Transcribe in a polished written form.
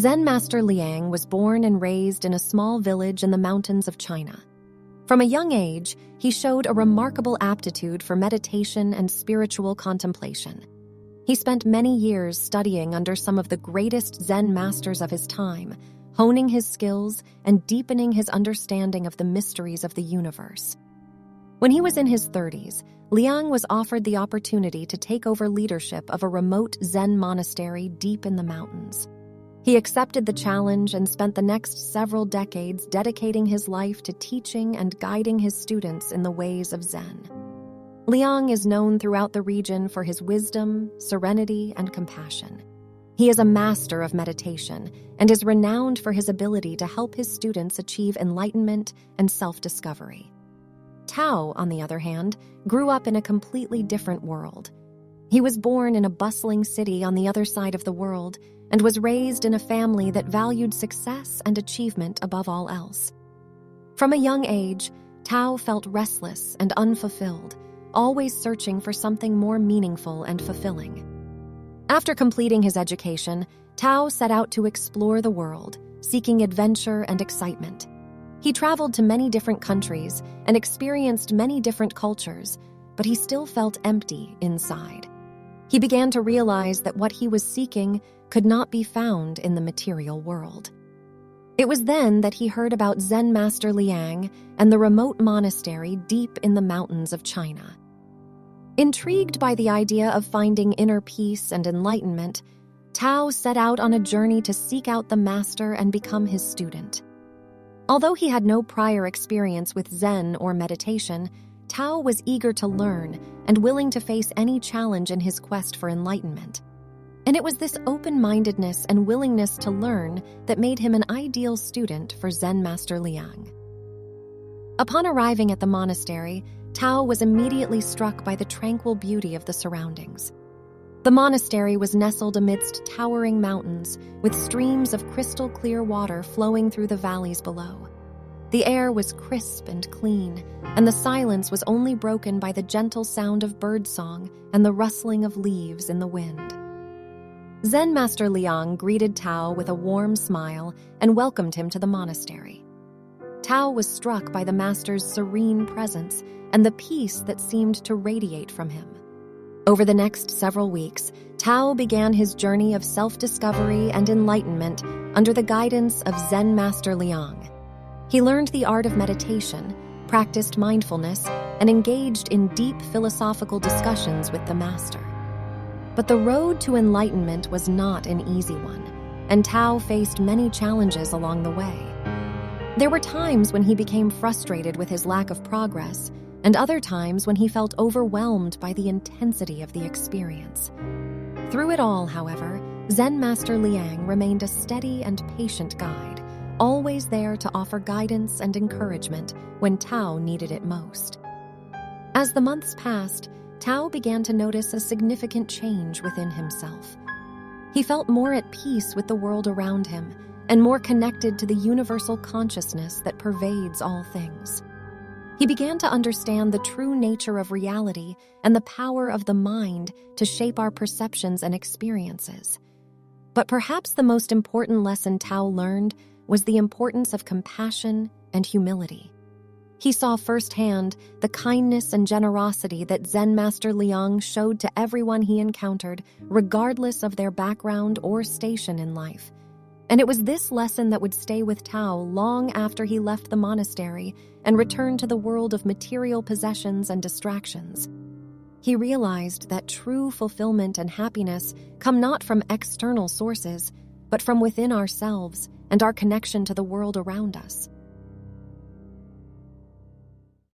Zen Master Liang was born and raised in a small village in the mountains of China. From a young age, he showed a remarkable aptitude for meditation and spiritual contemplation. He spent many years studying under some of the greatest Zen masters of his time, honing his skills and deepening his understanding of the mysteries of the universe. When he was in his 30s, Liang was offered the opportunity to take over leadership of a remote Zen monastery deep in the mountains. He accepted the challenge and spent the next several decades dedicating his life to teaching and guiding his students in the ways of Zen. Liang is known throughout the region for his wisdom, serenity, and compassion. He is a master of meditation and is renowned for his ability to help his students achieve enlightenment and self-discovery. Tao, on the other hand, grew up in a completely different world. He was born in a bustling city on the other side of the world and was raised in a family that valued success and achievement above all else. From a young age, Tao felt restless and unfulfilled, always searching for something more meaningful and fulfilling. After completing his education, Tao set out to explore the world, seeking adventure and excitement. He traveled to many different countries and experienced many different cultures, but he still felt empty inside. He began to realize that what he was seeking could not be found in the material world. It was then that he heard about Zen Master Liang and the remote monastery deep in the mountains of China. Intrigued by the idea of finding inner peace and enlightenment, Tao set out on a journey to seek out the master and become his student. Although he had no prior experience with Zen or meditation, Tao was eager to learn and willing to face any challenge in his quest for enlightenment. And it was this open-mindedness and willingness to learn that made him an ideal student for Zen Master Liang. Upon arriving at the monastery, Tao was immediately struck by the tranquil beauty of the surroundings. The monastery was nestled amidst towering mountains, with streams of crystal-clear water flowing through the valleys below. The air was crisp and clean, and the silence was only broken by the gentle sound of birdsong and the rustling of leaves in the wind. Zen Master Liang greeted Tao with a warm smile and welcomed him to the monastery. Tao was struck by the master's serene presence and the peace that seemed to radiate from him. Over the next several weeks, Tao began his journey of self-discovery and enlightenment under the guidance of Zen Master Liang. He learned the art of meditation, practiced mindfulness, and engaged in deep philosophical discussions with the master. But the road to enlightenment was not an easy one, and Tao faced many challenges along the way. There were times when he became frustrated with his lack of progress, and other times when he felt overwhelmed by the intensity of the experience. Through it all, however, Zen Master Liang remained a steady and patient guide, always there to offer guidance and encouragement when Tao needed it most. As the months passed, Tao began to notice a significant change within himself. He felt more at peace with the world around him and more connected to the universal consciousness that pervades all things. He began to understand the true nature of reality and the power of the mind to shape our perceptions and experiences. But perhaps the most important lesson Tao learned was the importance of compassion and humility. He saw firsthand the kindness and generosity that Zen Master Liang showed to everyone he encountered, regardless of their background or station in life. And it was this lesson that would stay with Tao long after he left the monastery and returned to the world of material possessions and distractions. He realized that true fulfillment and happiness come not from external sources, but from within ourselves and our connection to the world around us.